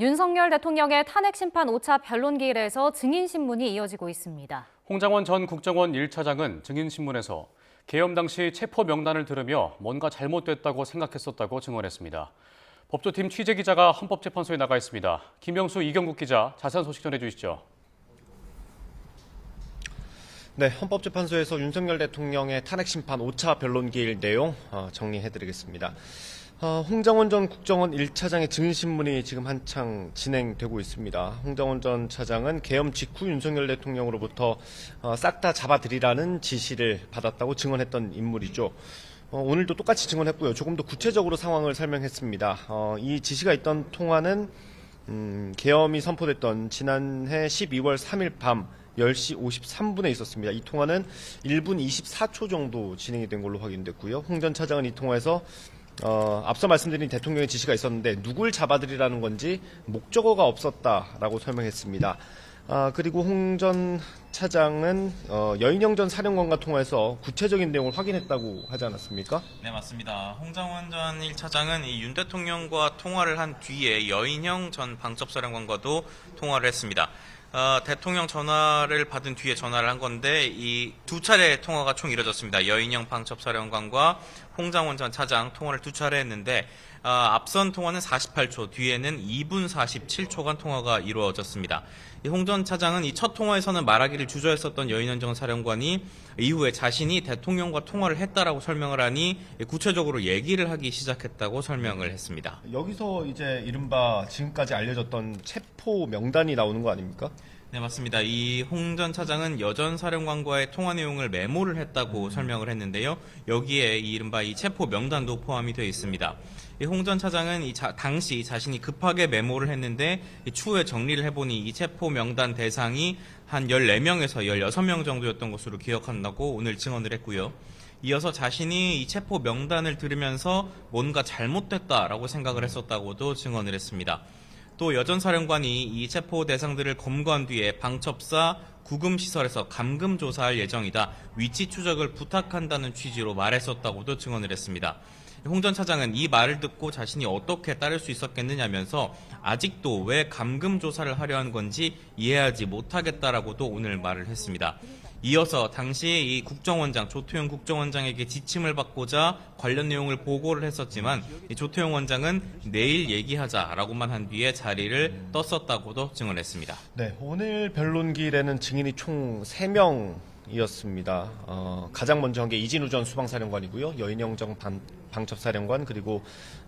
윤석열 대통령의 탄핵 심판 5차 변론기일에서 증인신문이 이어지고 있습니다. 홍장원 전 국정원 1차장은 증인신문에서 계엄 당시 체포 명단을 들으며 뭔가 잘못됐다고 생각했었다고 증언했습니다. 법조팀 취재기자가 헌법재판소에 나가 있습니다. 김영수, 이경국 기자, 자세한 소식 전해주시죠. 네, 헌법재판소에서 윤석열 대통령의 탄핵 심판 5차 변론기일 내용 정리해드리겠습니다. 홍장원 전 국정원 1차장의 증인신문이 지금 한창 진행되고 있습니다. 홍장원 전 차장은 계엄 직후 윤석열 대통령으로부터 싹 다 잡아들이라는 지시를 받았다고 증언했던 인물이죠. 오늘도 똑같이 증언했고요. 조금 더 구체적으로 상황을 설명했습니다. 이 지시가 있던 통화는 계엄이 선포됐던 지난해 12월 3일 밤 10시 53분에 있었습니다. 이 통화는 1분 24초 정도 진행이 된 걸로 확인됐고요. 홍 전 차장은 이 통화에서 앞서 말씀드린 대통령의 지시가 있었는데 누굴 잡아들이라는 건지 목적어가 없었다라고 설명했습니다. 그리고 홍 전 차장은 여인영 전 사령관과 통화해서 구체적인 내용을 확인했다고 하지 않았습니까? 네, 맞습니다. 홍장원 전 1차장은 이 윤 대통령과 통화를 한 뒤에 여인영 전 방첩사령관과도 통화를 했습니다. 대통령 전화를 받은 뒤에 전화를 한 건데 이 두 차례 통화가 총 이뤄졌습니다. 여인영 방첩사령관과 홍장원 전 차장 통화를 두 차례 했는데 앞선 통화는 48초, 뒤에는 2분 47초간 통화가 이루어졌습니다. 홍 전 차장은 이 첫 통화에서는 말하기를 주저했었던 여인영 전 사령관이 이후에 자신이 대통령과 통화를 했다라고 설명을 하니 구체적으로 얘기를 하기 시작했다고 설명을 했습니다. 여기서 이제 이른바 지금까지 알려졌던 체포 명단이 나오는 거 아닙니까? 네, 맞습니다. 이 홍 전 차장은 여 전 사령관과의 통화 내용을 메모를 했다고 설명을 했는데요. 여기에 이른바 이 체포 명단도 포함이 되어 있습니다. 홍 전 차장은 당시 자신이 급하게 메모를 했는데 추후에 정리를 해보니 이 체포 명단 대상이 한 14명에서 16명 정도였던 것으로 기억한다고 오늘 증언을 했고요. 이어서 자신이 이 체포 명단을 들으면서 뭔가 잘못됐다라고 생각을 했었다고도 증언을 했습니다. 또 여 전 사령관이 이 체포 대상들을 검거한 뒤에 방첩사 구금시설에서 감금 조사할 예정이다. 위치 추적을 부탁한다는 취지로 말했었다고도 증언을 했습니다. 홍 전 차장은 이 말을 듣고 자신이 어떻게 따를 수 있었겠느냐면서 아직도 왜 감금 조사를 하려 한 건지 이해하지 못하겠다라고도 오늘 말을 했습니다. 이어서 당시에 이 국정원장 조태용 국정원장에게 지침을 받고자 관련 내용을 보고를 했었지만 이 조태용 원장은 내일 얘기하자라고만 한 뒤에 자리를 떴었다고도 증언했습니다. 네, 오늘 변론기일에는 증인이 총 3명이었습니다. 가장 먼저 한 게 이진우 전 수방사령관이고요. 여인영 전 방첩사령관 그리고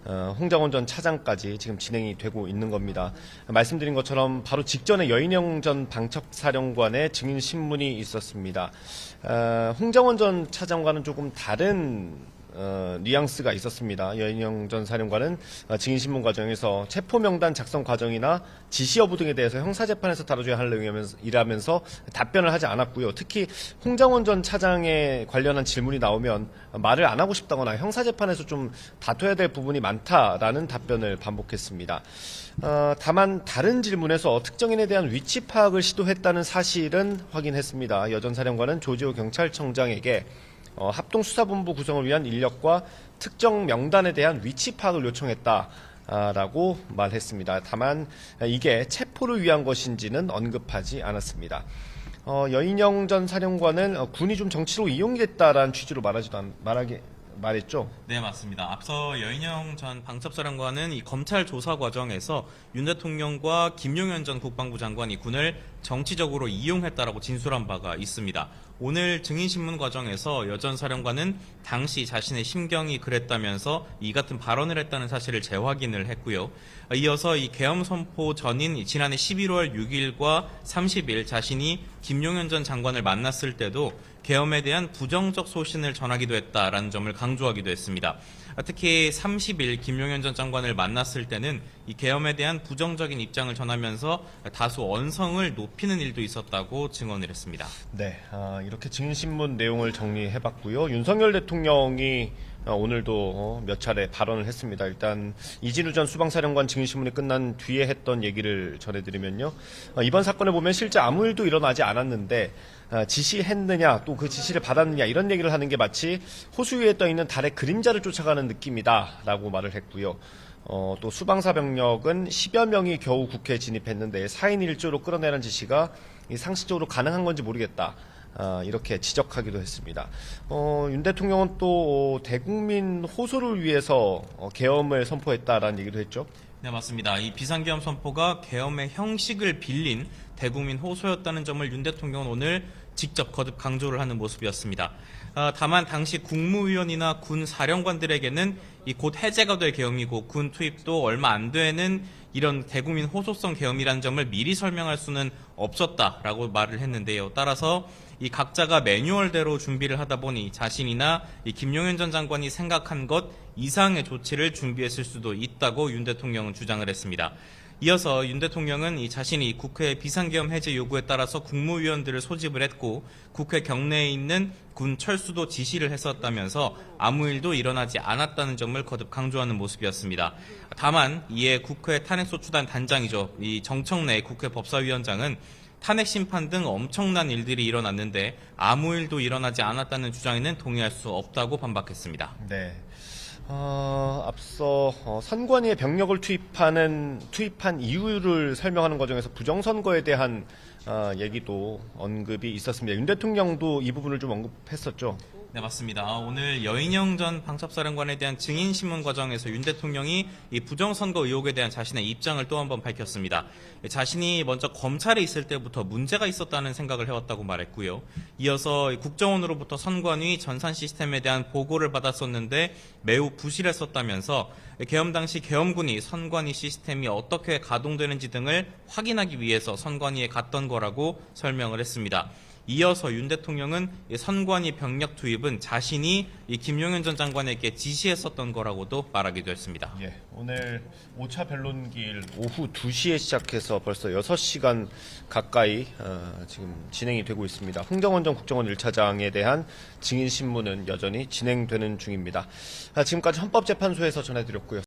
홍장원 전 차장까지 지금 진행이 되고 있는 겁니다. 말씀드린 것처럼 바로 직전에 여인영 전 방첩사령관의 증인 신문이 있었습니다. 홍장원 전 차장과는 조금 다른 뉘앙스가 있었습니다. 여인영 전 사령관은 증인신문 과정에서 체포명단 작성 과정이나 지시 여부 등에 대해서 형사재판에서 다뤄줘야 할 내용이라면서 답변을 하지 않았고요. 특히 홍장원 전 차장에 관련한 질문이 나오면 말을 안 하고 싶다거나 형사재판에서 좀 다퉈야 될 부분이 많다라는 답변을 반복했습니다. 다만 다른 질문에서 특정인에 대한 위치 파악을 시도했다는 사실은 확인했습니다. 여 전 사령관은 조지호 경찰청장에게 합동수사본부 구성을 위한 인력과 특정 명단에 대한 위치 파악을 요청했다라고 말했습니다. 다만 이게 체포를 위한 것인지는 언급하지 않았습니다. 여인영 전 사령관은 군이 좀 정치로 이용됐다라는 취지로 말했죠? 네, 맞습니다. 앞서 여인영 전 방첩사령관은 이 검찰 조사 과정에서 윤 대통령과 김용현 전 국방부 장관이 군을 정치적으로 이용했다라고 진술한 바가 있습니다. 오늘 증인신문 과정에서 여 전 사령관은 당시 자신의 심경이 그랬다면서 이 같은 발언을 했다는 사실을 재확인을 했고요. 이어서 이 계엄 선포 전인 지난해 11월 6일과 30일 자신이 김용현 전 장관을 만났을 때도 계엄에 대한 부정적 소신을 전하기도 했다라는 점을 강조하기도 했습니다. 특히 30일 김용현 전 장관을 만났을 때는 이 계엄에 대한 부정적인 입장을 전하면서 다소 언성을 높이는 일도 있었다고 증언을 했습니다. 네, 이렇게 증인신문 내용을 정리해봤고요. 윤석열 대통령이 오늘도 몇 차례 발언을 했습니다. 일단 이진우 전 수방사령관 증인신문이 끝난 뒤에 했던 얘기를 전해드리면요. 이번 사건을 보면 실제 아무 일도 일어나지 않았는데 지시했느냐 또 그 지시를 받았느냐 이런 얘기를 하는 게 마치 호수 위에 떠있는 달의 그림자를 쫓아가는 느낌이다 라고 말을 했고요. 또 수방사 병력은 10여 명이 겨우 국회에 진입했는데 4인 1조로 끌어내는 지시가 상식적으로 가능한 건지 모르겠다. 이렇게 지적하기도 했습니다. 윤 대통령은 또 대국민 호소를 위해서 계엄을 선포했다라는 얘기도 했죠. 네, 맞습니다. 이 비상계엄 선포가 계엄의 형식을 빌린 대국민 호소였다는 점을 윤 대통령은 오늘 직접 거듭 강조를 하는 모습이었습니다. 다만 당시 국무위원이나 군 사령관들에게는 이 곧 해제가 될 계엄이고 군 투입도 얼마 안 되는 이런 대국민 호소성 계엄이라는 점을 미리 설명할 수는 없었다라고 말을 했는데요. 따라서 이 각자가 매뉴얼대로 준비를 하다 보니 자신이나 이 김용현 전 장관이 생각한 것 이상의 조치를 준비했을 수도 있다고 윤 대통령은 주장을 했습니다. 이어서 윤 대통령은 이 자신이 국회 비상계엄 해제 요구에 따라서 국무위원들을 소집을 했고 국회 경내에 있는 군 철수도 지시를 했었다면서 아무 일도 일어나지 않았다는 점을 거듭 강조하는 모습이었습니다. 다만 이에 국회 탄핵소추단 단장이죠. 이 정청래 국회 법사위원장은 탄핵 심판 등 엄청난 일들이 일어났는데 아무 일도 일어나지 않았다는 주장에는 동의할 수 없다고 반박했습니다. 네. 앞서 선관위에 병력을 투입한 이유를 설명하는 과정에서 부정선거에 대한 얘기도 언급이 있었습니다. 윤 대통령도 이 부분을 좀 언급했었죠. 네, 맞습니다. 오늘 여인영 전 방첩사령관에 대한 증인신문 과정에서 윤 대통령이 이 부정선거 의혹에 대한 자신의 입장을 또 한 번 밝혔습니다. 자신이 먼저 검찰에 있을 때부터 문제가 있었다는 생각을 해왔다고 말했고요. 이어서 국정원으로부터 선관위 전산 시스템에 대한 보고를 받았었는데 매우 부실했었다면서 계엄 당시 계엄군이 선관위 시스템이 어떻게 가동되는지 등을 확인하기 위해서 선관위에 갔던 거라고 설명을 했습니다. 이어서 윤 대통령은 선관위 병력 투입은 자신이 이 김용현 전 장관에게 지시했었던 거라고도 말하기도 했습니다. 예, 오늘 5차 변론기일 오후 2시에 시작해서 벌써 6시간 가까이 지금 진행이 되고 있습니다. 홍정원 전 국정원 1차장에 대한 증인신문은 여전히 진행되는 중입니다. 지금까지 헌법재판소에서 전해드렸고요.